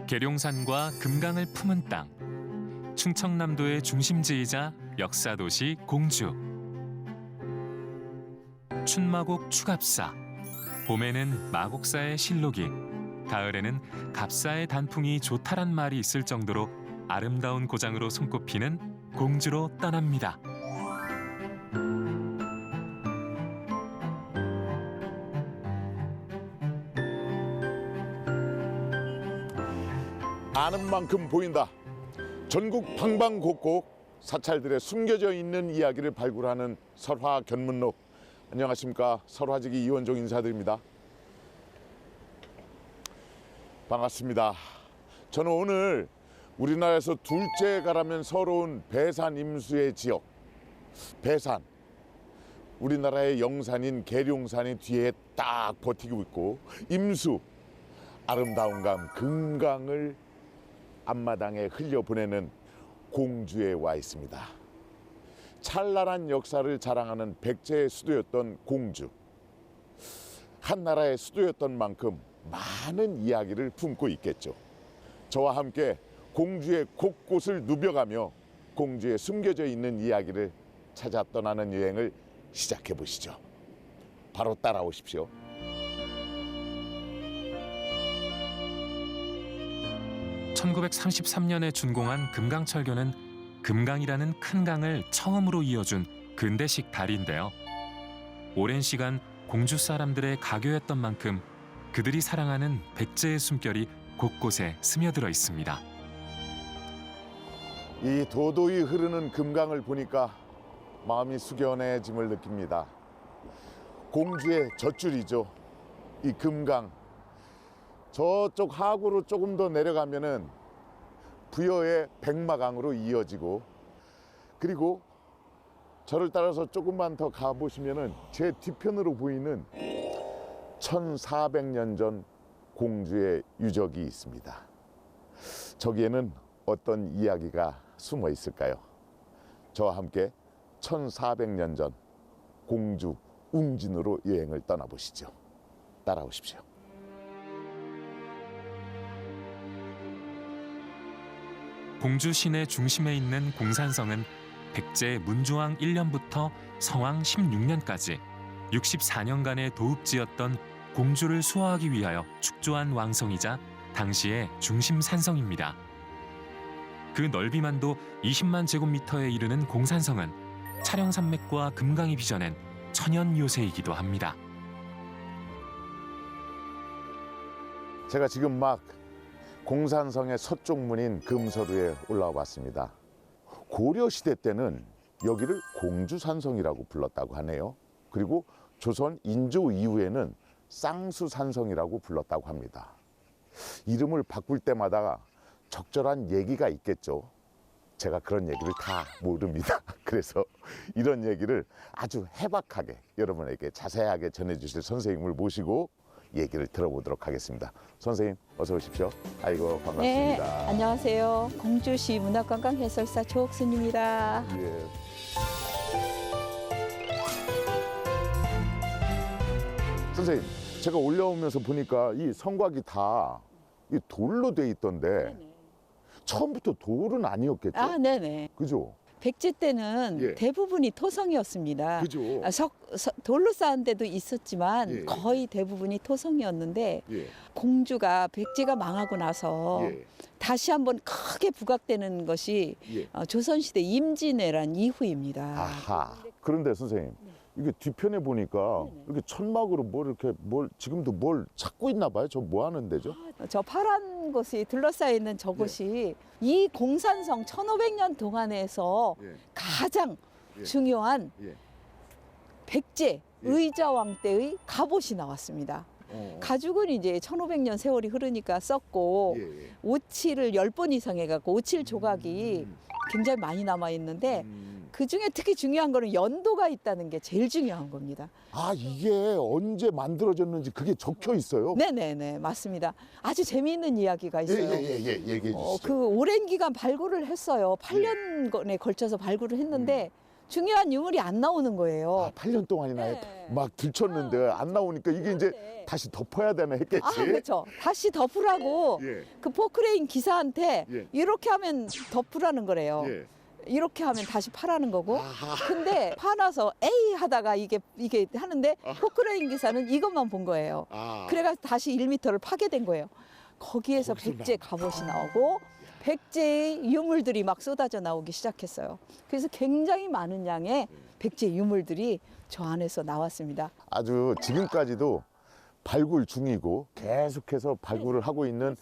계룡산과 금강을 품은 땅, 충청남도의 중심지이자 역사도시 공주. 춘마곡 추갑사, 봄에는 마곡사의 실록이, 가을에는 갑사의 단풍이 좋다란 말이 있을 정도로 아름다운 고장으로 손꼽히는 공주로 떠납니다. 아는 만큼 보인다. 전국 방방곡곡 사찰들의 숨겨져 있는 이야기를 발굴하는 설화 견문록. 안녕하십니까, 설화지기 이원종 인사드립니다. 반갑습니다. 저는 오늘 우리나라에서 둘째 가라면 서러운 배산 임수의 지역 배산, 우리나라의 영산인 계룡산이 뒤에 딱 버티고 있고, 임수, 아름다운 강 금강을 앞마당에 흘려보내는 공주에 와 있습니다. 찬란한 역사를 자랑하는 백제의 수도였던 공주. 한나라의 수도였던 만큼 많은 이야기를 품고 있겠죠. 저와 함께 공주의 곳곳을 누벼가며 공주의 숨겨져 있는 이야기를 찾아 떠나는 여행을 시작해 보시죠. 바로 따라오십시오. (1933년에) 준공한 금강철교는 금강이라는 큰 강을 처음으로 이어준 근대식 다리인데요. 오랜 시간 공주 사람들의 가교였던 만큼 그들이 사랑하는 백제의 숨결이 곳곳에 스며들어 있습니다. 이 도도히 흐르는 금강을 보니까 마음이 숙연해짐을 느낍니다. 공주의 젖줄이죠, 이 금강. 저쪽 하구로 조금 더 내려가면은 부여의 백마강으로 이어지고, 그리고 저를 따라서 조금만 더 가보시면은 제 뒤편으로 보이는 1400년 전 공주의 유적이 있습니다. 저기에는 어떤 이야기가 숨어 있을까요? 저와 함께 1400년 전 공주 웅진으로 여행을 떠나보시죠. 따라오십시오. 공주 시내 중심에 있는 공산성은 백제 문중왕 1년부터 성왕 16년까지 64년간의 도읍지였던 공주를 수호하기 위하여 축조한 왕성이자 당시의 중심 산성입니다. 그 넓이만도 20만 제곱미터에 이르는 공산성은 촬영산맥과 금강이 빚어낸 천연 요새이기도 합니다. 제가 지금 막 공산성의 서쪽 문인 금서루에 올라와 봤습니다. 고려시대 때는 여기를 공주산성이라고 불렀다고 하네요. 그리고 조선 인조 이후에는 쌍수산성이라고 불렀다고 합니다. 이름을 바꿀 때마다 적절한 얘기가 있겠죠. 제가 그런 얘기를 다 모릅니다. 그래서 이런 얘기를 아주 해박하게 여러분에게 자세하게 전해주실 선생님을 모시고 얘기를 들어보도록 하겠습니다. 선생님, 어서 오십시오. 아이고, 반갑습니다. 네, 안녕하세요. 공주시 문화관광 해설사 조옥순입니다. 예. 선생님, 제가 올라오면서 보니까 이 성곽이 다 이 돌로 돼 있던데, 네네. 처음부터 돌은 아니었겠죠? 아, 네네. 그죠? 백제 때는 예. 대부분이 토성이었습니다. 그죠? 돌로 쌓은 데도 있었지만 예. 거의 대부분이 토성이었는데, 예. 공주가 백제가 망하고 나서 예. 다시 한번 크게 부각되는 것이 예. 조선시대 임진왜란 이후입니다. 아하. 그런데 선생님, 이게 뒤편에 보니까 네네. 이렇게 천막으로 지금도 뭘 찾고 있나 봐요. 저 뭐 하는 데죠? 저 파란 곳이 둘러싸여 있는 저곳이 이 공산성 1500년 동안에서 예. 가장 예. 중요한 예. 백제 의자왕 때의 갑옷이 나왔습니다. 가죽은 이제 1500년 세월이 흐르니까 썼고, 예, 예. 오칠을 10번 이상 해갖고 오칠 조각이 굉장히 많이 남아 있는데, 그 중에 특히 중요한 거는 연도가 있다는 게 제일 중요한 겁니다. 아, 이게 언제 만들어졌는지 그게 적혀 있어요? 네네네, 맞습니다. 아주 재미있는 이야기가 있어요. 얘기해 주시죠. 그 오랜 기간 발굴을 했어요. 8년에 걸쳐서 발굴을 했는데 중요한 유물이 안 나오는 거예요. 아, 8년 동안이나 네. 막 들쳤는데 안 나오니까 이게 이제 그런데. 다시 덮어야 되나 했겠지. 아, 그렇죠. 다시 덮으라고 예. 그 포크레인 기사한테 예. 이렇게 하면 덮으라는 거래요. 예. 이렇게 하면 다시 파라는 거고. 아하. 근데 파나서 에이 하다가 이게 하는데 포크레인 기사는 이것만 본 거예요. 아. 그래가 다시 1m를 파게 된 거예요. 거기에서 거기서 백제 갑옷이 나오고 백제의 유물들이 막 쏟아져 나오기 시작했어요. 그래서 굉장히 많은 양의 백제 유물들이 저 안에서 나왔습니다. 아주 지금까지도 발굴 중이고 계속해서 발굴을 하고 있는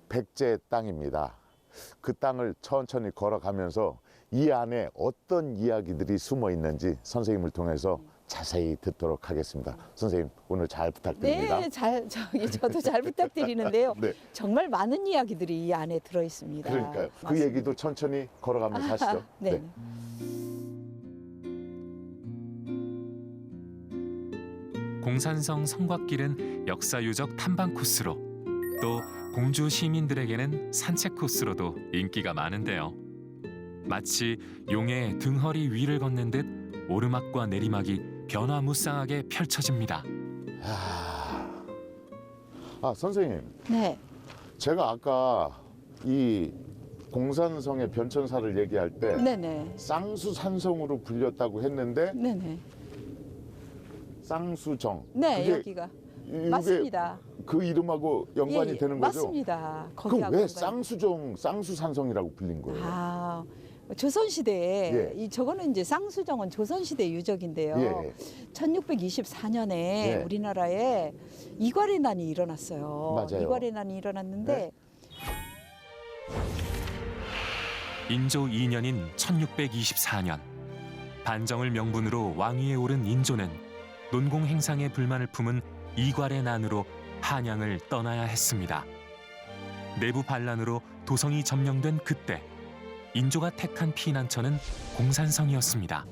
백제 땅입니다. 그 땅을 천천히 걸어가면서 이 안에 어떤 이야기들이 숨어 있는지 선생님을 통해서 자세히 듣도록 하겠습니다. 선생님 오늘 잘 부탁드립니다. 네, 저도 잘 부탁드리는데요. 네. 정말 많은 이야기들이 이 안에 들어 있습니다. 그러니까요. 그 맞습니다. 얘기도 천천히 걸어가면서 하시죠. 네. 공산성 성곽길은 역사유적 탐방 코스로 또 공주 시민들에게는 산책 코스로도 인기가 많은데요. 마치 용의 등허리 위를 걷는 듯 오르막과 내리막이 변화무쌍하게 펼쳐집니다. 아 선생님, 네. 제가 아까 이 공산성의 변천사를 얘기할 때 네네. 쌍수산성으로 불렸다고 했는데 네네. 쌍수정. 네, 그게 여기가. 이게 맞습니다. 그 이름하고 연관이 예, 예, 되는 거죠? 맞습니다. 그럼 거기하고 왜 연관이. 쌍수정, 쌍수산성이라고 불린 거예요? 아, 조선시대에 예. 이 저거는 이제 쌍수정은 조선시대 유적인데요. 예. 1624년에 예. 우리나라에 이괄의 난이 일어났어요. 맞아요. 이괄의 난이 일어났는데 네. 인조 2년인 1624년 반정을 명분으로 왕위에 오른 인조는 논공 행상에 불만을 품은 이괄의 난으로 한양을 떠나야 했습니다. 내부 반란으로 도성이 점령된 그때 인조가 택한 피난처는 공산성이었습니다.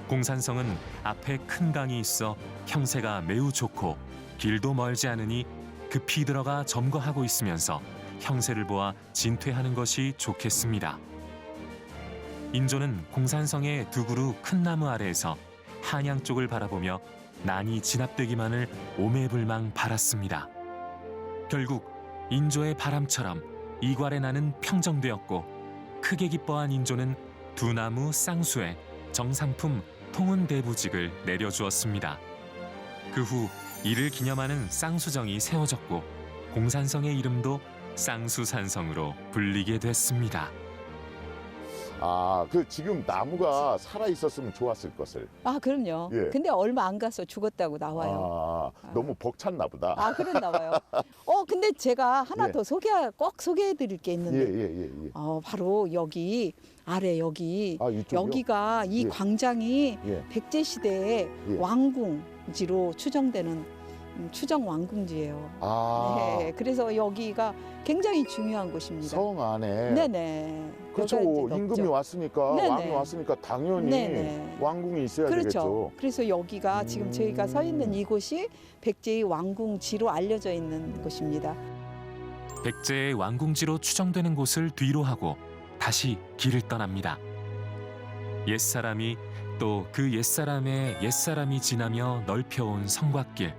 공산성은 앞에 큰 강이 있어 형세가 매우 좋고 길도 멀지 않으니 급히 들어가 점거하고 있으면서 형세를 보아 진퇴하는 것이 좋겠습니다. 인조는 공산성의 두 그루 큰 나무 아래에서 한양 쪽을 바라보며 난이 진압되기만을 오매불망 바랐습니다. 결국 인조의 바람처럼 이괄의 난은 평정되었고 크게 기뻐한 인조는 두 나무 쌍수에 정상품 통은대부직을 내려주었습니다. 그 후 이를 기념하는 쌍수정이 세워졌고 공산성의 이름도 쌍수산성으로 불리게 됐습니다. 아, 그 지금 나무가 살아 있었으면 좋았을 것을. 아, 그럼요. 예. 근데 얼마 안 가서 죽었다고 나와요. 아, 너무 벅찼나 보다. 아, 그랬나 봐요. 근데 제가 하나 예. 더 꼭 소개해 드릴 게 예, 있는데 예. 바로 여기 아래 여기 아, 이쪽이요? 여기가 이 예. 광장이 예. 백제 시대의 예. 왕궁지로 추정되는 추정 왕궁지예요. 아, 네, 그래서 여기가 굉장히 중요한 곳입니다. 성 안에. 네네. 그렇죠. 여기가 이제 임금이 넓죠. 왔으니까, 네네. 왕이 왔으니까 당연히 네네. 왕궁이 있어야 그렇죠. 되겠죠. 그래서 여기가 지금 저희가 서 있는 이곳이 백제의 왕궁지로 알려져 있는 곳입니다. 백제의 왕궁지로 추정되는 곳을 뒤로 하고 다시 길을 떠납니다. 옛사람이 또 그 옛사람의 옛사람이 지나며 넓혀온 성곽길.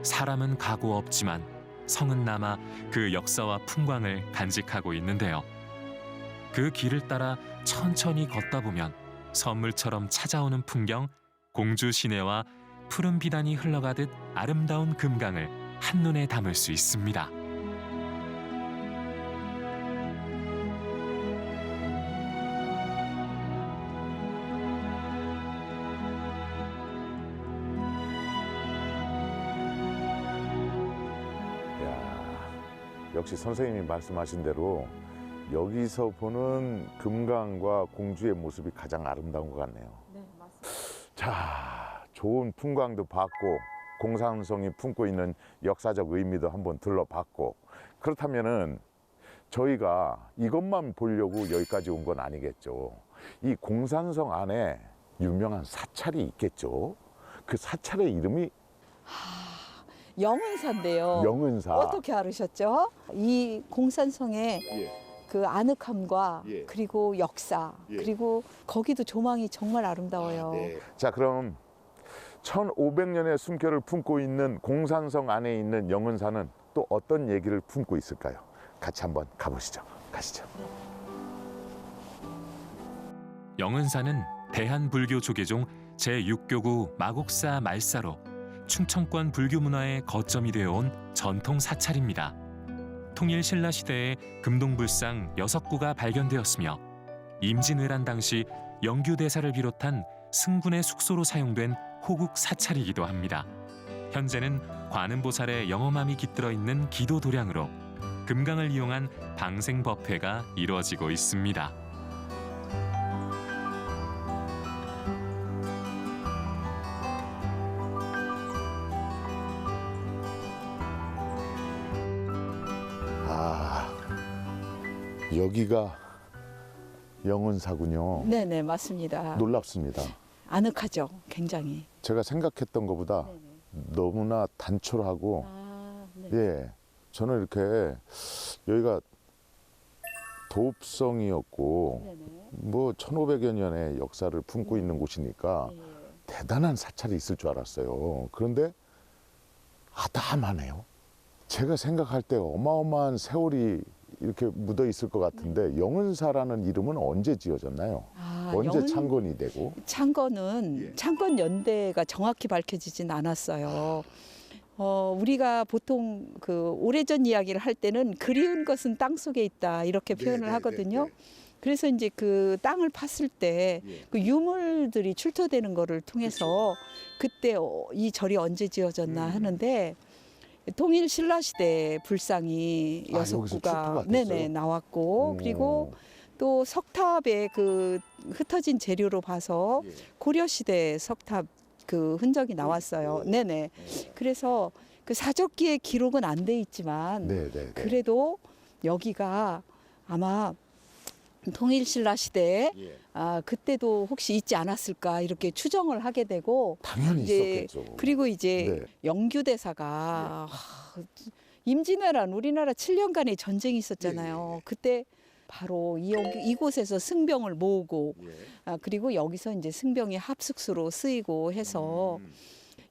사람은 가고 없지만 성은 남아 그 역사와 풍광을 간직하고 있는데요. 그 길을 따라 천천히 걷다 보면 선물처럼 찾아오는 풍경, 공주 시내와 푸른 비단이 흘러가듯 아름다운 금강을 한눈에 담을 수 있습니다. 역시 선생님이 말씀하신 대로 여기서 보는 금강과 공주의 모습이 가장 아름다운 것 같네요. 네, 맞습니다. 자, 좋은 풍광도 봤고 공산성이 품고 있는 역사적 의미도 한번 들러봤고, 그렇다면은 저희가 이것만 보려고 여기까지 온 건 아니겠죠. 이 공산성 안에 유명한 사찰이 있겠죠. 그 사찰의 이름이 영은사인데요. 영은사. 어떻게 알으셨죠? 이 공산성의 예. 그 그 아늑함과 예. 그리고 역사 예. 그리고 거기도 조망이 정말 아름다워요. 자, 그럼 1500년의 숨결을 품고 있는 공산성 안에 있는 영은사는 또 어떤 얘기를 품고 있을까요? 같이 한번 가보시죠. 가시죠. 영은사는 대한불교 조계종 제6교구 마곡사 말사로 충청권 불교 문화의 거점이 되어온 전통 사찰입니다. 통일 신라 시대에 금동불상 6구가 발견되었으며 임진왜란 당시 영규대사를 비롯한 승군의 숙소로 사용된 호국 사찰이기도 합니다. 현재는 관음보살의 영험함이 깃들어 있는 기도 도량으로 금강을 이용한 방생법회가 이루어지고 있습니다. 아, 여기가 영은사군요. 네네 맞습니다. 놀랍습니다. 아늑하죠, 굉장히. 제가 생각했던 것보다 너무나 단촐하고 네. 예, 저는 이렇게 여기가 도읍성이었고 네네. 뭐 1500여 년의 역사를 품고 있는 곳이니까 대단한 사찰이 있을 줄 알았어요. 그런데 아담하네요. 제가 생각할 때 어마어마한 세월이 이렇게 묻어 있을 것 같은데 영은사라는 이름은 언제 지어졌나요? 언제 창건이 되고? 창건은 예. 창건 연대가 정확히 밝혀지진 않았어요. 우리가 보통 그 오래전 이야기를 할 때는 그리운 것은 땅 속에 있다 이렇게 표현을 하거든요. 그래서 이제 그 땅을 팠을 때 그 유물들이 출토되는 거를 통해서 그때 이 절이 언제 지어졌나 하는데 통일 신라 시대 불상이 아, 6구가 여기서 네네 나왔고 오. 그리고 또 석탑의 그 흩어진 재료로 봐서 고려 시대 석탑 그 흔적이 나왔어요. 네네. 그래서 그 사적기의 기록은 안 돼 있지만 네네. 그래도 여기가 아마 통일신라 시대에 그때도 혹시 있지 않았을까 이렇게 추정을 하게 되고 당연히 이제 있었겠죠. 그리고 이제 네. 영규대사가 임진왜란 우리나라 7년간의 전쟁이 있었잖아요. 그때 바로 이곳에서 승병을 모으고 그리고 여기서 이제 승병이 합숙소로 쓰이고 해서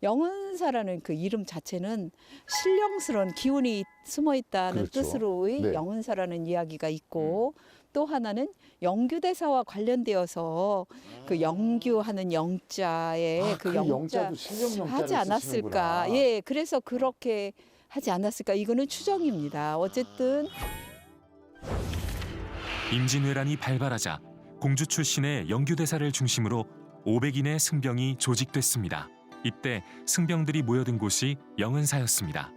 영은사라는 그 이름 자체는 신령스러운 기운이 숨어 있다는 그렇죠. 뜻으로의 네. 영은사라는 이야기가 있고 또 하나는 영규대사와 관련되어서 그 영규하는 영자에 그 영자 영자도 신령 영자를 하지 않았을까? 쓰시는구나. 예, 그래서 그렇게 하지 않았을까? 이거는 추정입니다. 어쨌든 임진왜란이 발발하자 공주 출신의 영규대사를 중심으로 500인의 승병이 조직됐습니다. 이때 승병들이 모여든 곳이 영은사였습니다.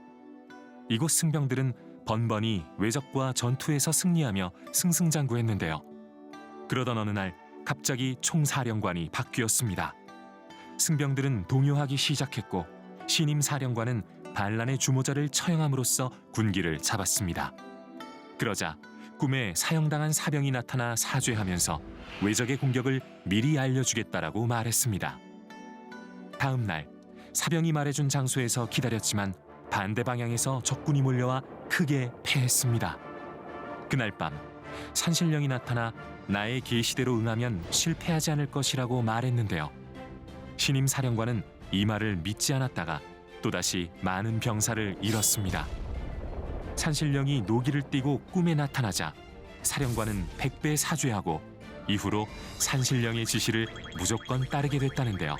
이곳 승병들은 번번이 왜적과 전투에서 승리하며 승승장구했는데요. 그러던 어느 날 갑자기 총사령관이 바뀌었습니다. 승병들은 동요하기 시작했고 신임 사령관은 반란의 주모자를 처형함으로써 군기를 잡았습니다. 그러자 꿈에 사형당한 사병이 나타나 사죄하면서 왜적의 공격을 미리 알려주겠다라고 말했습니다. 다음 날 사병이 말해준 장소에서 기다렸지만 반대 방향에서 적군이 몰려와 크게 패했습니다. 그날 밤 산신령이 나타나 나의 계시대로 응하면 실패하지 않을 것이라고 말했는데요. 신임 사령관은 이 말을 믿지 않았다가 또다시 많은 병사를 잃었습니다. 산신령이 노기를 띠고 꿈에 나타나자 사령관은 100배 사죄하고 이후로 산신령의 지시를 무조건 따르게 됐다는데요.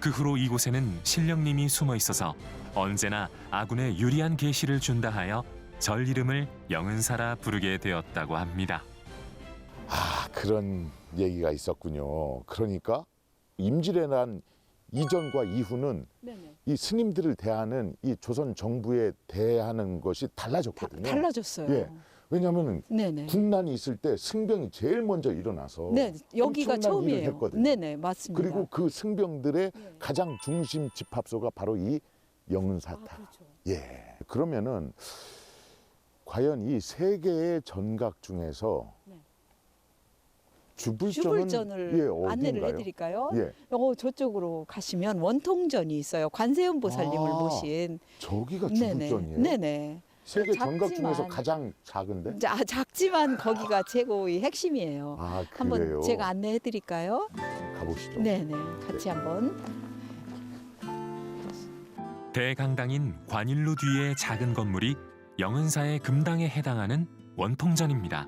그 후로 이곳에는 신령님이 숨어 있어서 언제나 아군에 유리한 계시를 준다 하여 절 이름을 영은사라 부르게 되었다고 합니다. 아, 그런 얘기가 있었군요. 그러니까 임진왜란 이전과 이후는 이 스님들을 대하는 이 조선 정부에 대하는 것이 달라졌거든요. 달라졌어요. 예. 왜냐하면 네네. 군난이 있을 때 승병이 제일 먼저 일어나서 네, 여기가 엄청난 일을 처음이에요. 했거든요. 네네, 맞습니다. 그리고 그 승병들의 가장 중심 집합소가 바로 이 영은사타. 그렇죠. 예. 그러면은 과연 이 세 개의 전각 중에서 주불전을 예, 안내를 어디인가요? 해드릴까요? 예. 저쪽으로 가시면 원통전이 있어요. 관세음 보살님을 아, 모신. 저기가 네네. 주불전이에요. 네네. 세계 전각 작지만. 중에서 가장 작은데? 작지만 거기가 최고의 핵심이에요. 아, 한번 그래요? 제가 안내해 드릴까요? 가보시죠. 네네, 같이 한번. 대강당인 관일루 뒤의 작은 건물이 영은사의 금당에 해당하는 원통전입니다.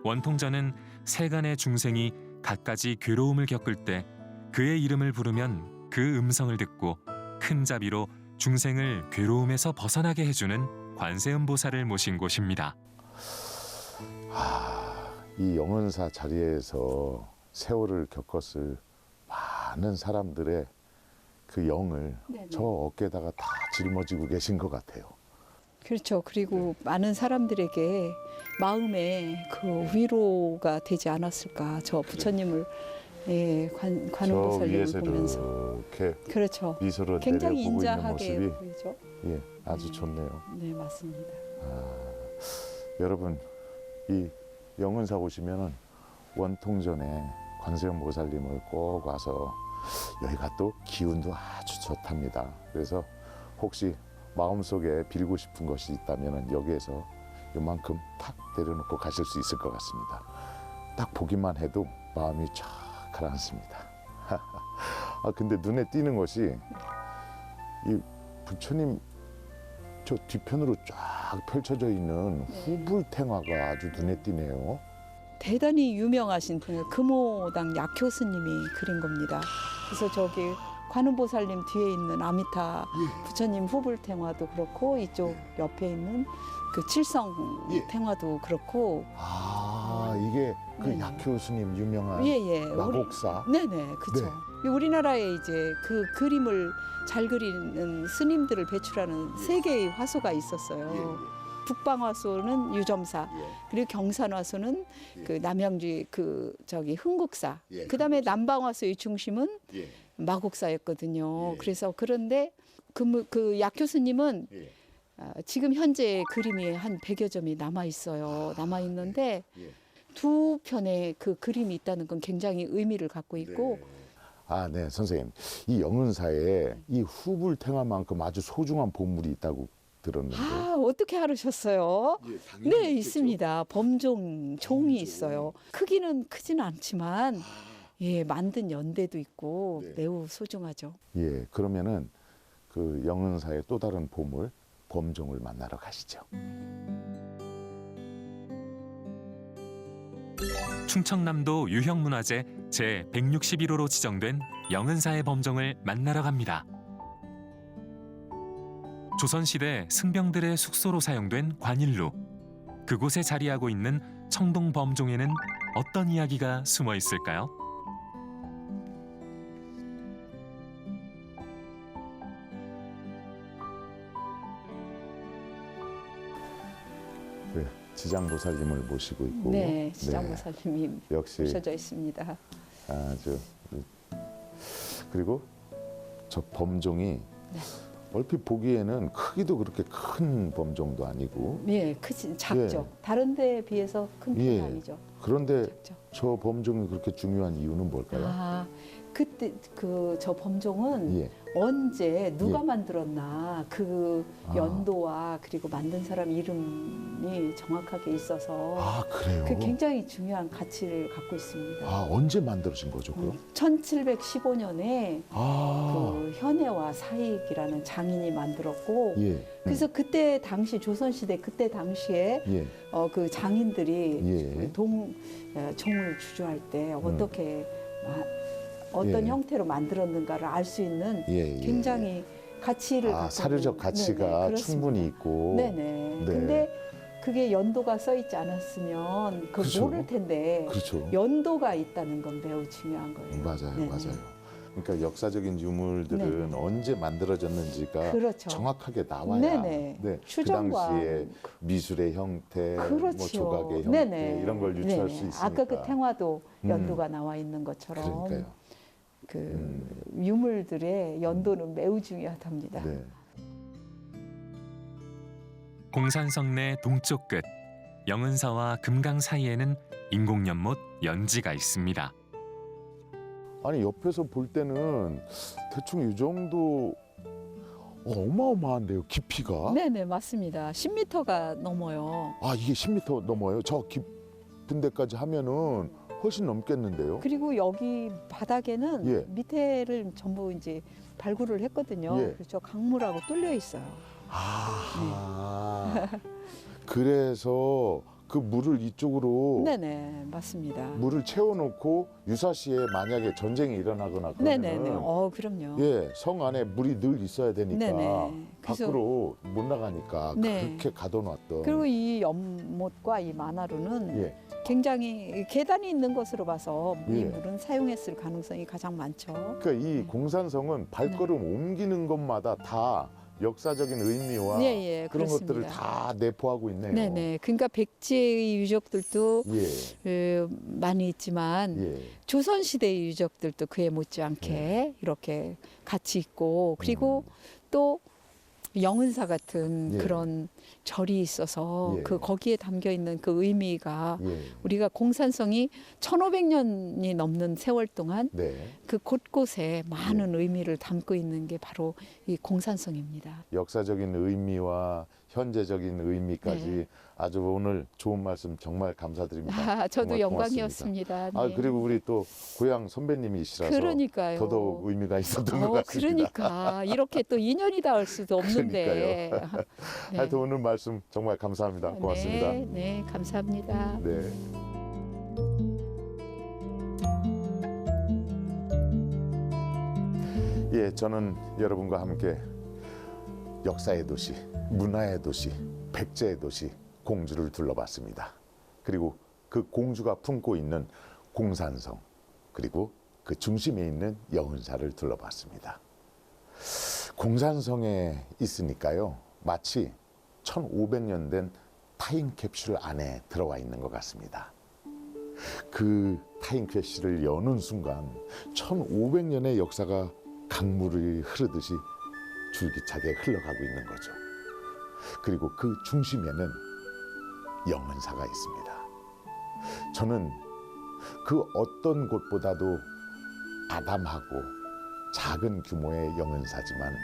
원통전은 세간의 중생이 갖가지 괴로움을 겪을 때 그의 이름을 부르면 그 음성을 듣고 큰 자비로 중생을 괴로움에서 벗어나게 해주는 관세음보살을 모신 곳입니다. 이 영은사 자리에서 세월을 겪었을 많은 사람들의 그 영을 네네. 저 어깨에다가 다 짊어지고 계신 것 같아요. 그렇죠. 그리고 많은 사람들에게 마음에 그 위로가 되지 않았을까. 저 부처님을 저 관음보살님을 위에서 보면서. 이렇게 그렇죠. 미소를 굉장히 내려보고 있는 인자하게 모습이 보이죠. 예, 아주 좋네요. 네, 맞습니다. 여러분, 이 영은사 오시면은 원통전에 관세음보살님을 꼭 와서 여기가 또 기운도 아주 좋답니다. 그래서 혹시 마음속에 빌고 싶은 것이 있다면 여기에서 이만큼 탁 내려놓고 가실 수 있을 것 같습니다. 딱 보기만 해도 마음이 쫙 가라앉습니다. 근데 눈에 띄는 것이 이 부처님 저 뒤편으로 쫙 펼쳐져 있는 후불탱화가 아주 눈에 띄네요. 대단히 유명하신 그 금호당 약효 스님이 그린 겁니다. 그래서 저기 관음보살님 뒤에 있는 아미타 부처님 후불탱화도 그렇고 이쪽 옆에 있는 그 칠성 탱화도 그렇고. 이게 그 네네. 약효 스님 유명한 예예. 마곡사. 네네, 그렇죠. 우리나라에 이제 그 그림을 잘 그리는 스님들을 배출하는 세 개의 화소가 있었어요. 북방화소는 유점사, 그리고 경산화소는 그 남양주 그 저기 흥국사, 그다음에 남방화소의 중심은 마곡사였거든요. 그래서 그런데 그 약 교수님은 지금 현재 그림이 한 100여 점이 남아 있어요. 남아 있는데 두 편의 그 그림이 있다는 건 굉장히 의미를 갖고 있고. 네, 선생님. 이 영은사에 이 후불탱화만큼 아주 소중한 보물이 있다고 들었는데. 어떻게 알으셨어요? 당연히 네, 있겠죠. 있습니다. 종이 있어요. 크기는 크지는 않지만 만든 연대도 있고 매우 소중하죠. 예, 그러면은 그 영은사의 또 다른 보물 범종을 만나러 가시죠. 충청남도 유형문화재 제161호로 지정된 영은사의 범종을 만나러 갑니다. 조선시대 승병들의 숙소로 사용된 관일루. 그곳에 자리하고 있는 청동 범종에는 어떤 이야기가 숨어 있을까요? 지장보살님을 모시고 있고. 네, 지장보살님이 역시 모셔져 있습니다. 아주. 그리고 저 범종이 얼핏 보기에는 크기도 그렇게 큰 범종도 아니고. 작죠. 다른 데에 비해서 큰 편이 아니죠. 그런데 작죠. 저 범종이 그렇게 중요한 이유는 뭘까요? 그때 저 범종은 언제 누가 만들었나 그 연도와 그리고 만든 사람 이름이 정확하게 있어서 그래요? 그 굉장히 중요한 가치를 갖고 있습니다. 언제 만들어진 거죠, 그럼? 1715년에 그 현해와 사익이라는 장인이 만들었고, 그래서 그때 당시 조선시대 그때 당시에 그 장인들이 종을 주조할 때 어떻게 어떤 형태로 만들었는가를 알 수 있는 굉장히 가치를 갖고 사료적 있는, 가치가 충분히 있고. 근데 그게 연도가 써 있지 않았으면 그걸 모를 텐데 그렇죠. 연도가 있다는 건 매우 중요한 거예요. 맞아요. 그러니까 역사적인 유물들은 언제 만들어졌는지가 정확하게 나와야 그 추정과 당시에 미술의 형태, 뭐 조각의 형태 이런 걸 유추할 수 있으니까. 아까 그 탱화도 연도가 나와 있는 것처럼 그 유물들의 연도는 매우 중요하답니다. 공산성 내 동쪽 끝 영은사와 금강 사이에는 인공연못 연지가 있습니다. 아니 옆에서 볼 때는 대충 이 정도 어마어마한데요, 깊이가. 네네 맞습니다. 10m가 넘어요. 아, 이게 10m 넘어요. 저 깊은 데까지 하면은 훨씬 넘겠는데요. 그리고 여기 바닥에는 예. 밑에를 전부 이제 발굴을 했거든요. 예. 그래서 강물하고 뚫려 있어요. 아, 그래서 그 물을 이쪽으로 네네 맞습니다. 물을 채워놓고 유사시에 만약에 전쟁이 일어나거나 그러면은 네네네. 그럼요. 예, 성 안에 물이 늘 있어야 되니까 네네. 그래서 밖으로 못 나가니까 네. 그렇게 가둬놨던. 그리고 이 연못과 이 만화루는 예, 굉장히 계단이 있는 곳으로 봐서 이 예. 물은 사용했을 가능성이 가장 많죠. 그러니까 이 네. 공산성은 발걸음 옮기는 것마다 다 역사적인 의미와 예, 그런 그렇습니다. 것들을 다 내포하고 있네요. 네네. 그러니까 백제의 유적들도 예, 많이 있지만 예, 조선 시대의 유적들도 그에 못지않게 이렇게 같이 있고 그리고 또 영은사 같은 예. 그런 절이 있어서 예. 그 거기에 담겨 있는 그 의미가 예, 우리가 공산성이 1500년이 넘는 세월 동안 네. 그 곳곳에 많은 예. 의미를 담고 있는 게 바로 이 공산성입니다. 역사적인 의미와 현재적인 의미까지 네. 아주 오늘 좋은 말씀 정말 감사드립니다. 저도 정말 영광이었습니다. 아, 네. 그리고 우리 또 고향 선배님이시라서 그러니까요. 더더욱 의미가 있었던 것 같습니다. 그러니까 이렇게 또 인연이 닿을 수도 없는데. 네. 하여튼 오늘 말씀 정말 감사합니다. 고맙습니다. 네, 네, 감사합니다. 네. 예, 저는 여러분과 함께 역사의 도시, 문화의 도시, 백제의 도시 공주를 둘러봤습니다. 그리고 그 공주가 품고 있는 공산성, 그리고 그 중심에 있는 영은사를 둘러봤습니다. 공산성에 있으니까요, 마치 1500년 된 타임캡슐 안에 들어와 있는 것 같습니다. 그 타임캡슐을 여는 순간 1500년의 역사가 강물이 흐르듯이 줄기차게 흘러가고 있는 거죠. 그리고 그 중심에는 영은사가 있습니다. 저는 그 어떤 곳보다도 아담하고 작은 규모의 영은사지만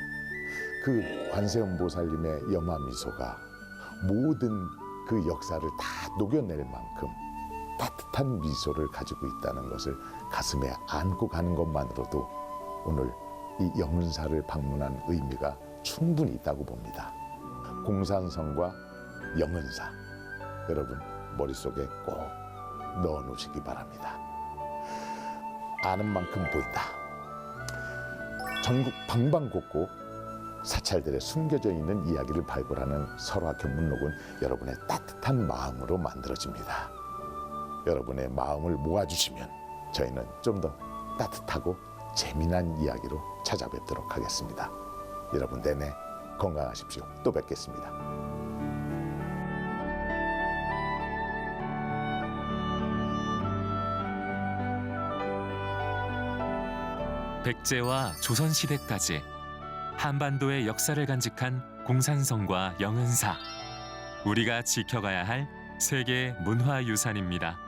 그 관세음보살님의 염화미소가 모든 그 역사를 다 녹여낼 만큼 따뜻한 미소를 가지고 있다는 것을 가슴에 안고 가는 것만으로도 오늘 이 영은사를 방문한 의미가 충분히 있다고 봅니다. 공산성과 영은사, 여러분 머릿속에 꼭 넣어놓으시기 바랍니다. 아는 만큼 보인다. 전국 방방곡곡 사찰들에 숨겨져 있는 이야기를 발굴하는 설화 견문록은 여러분의 따뜻한 마음으로 만들어집니다. 여러분의 마음을 모아주시면 저희는 좀 더 따뜻하고 재미난 이야기로 찾아뵙도록 하겠습니다. 여러분 내내 건강하십시오. 또 뵙겠습니다. 백제와 조선시대까지 한반도의 역사를 간직한 공산성과 영은사. 우리가 지켜가야 할 세계 문화유산입니다.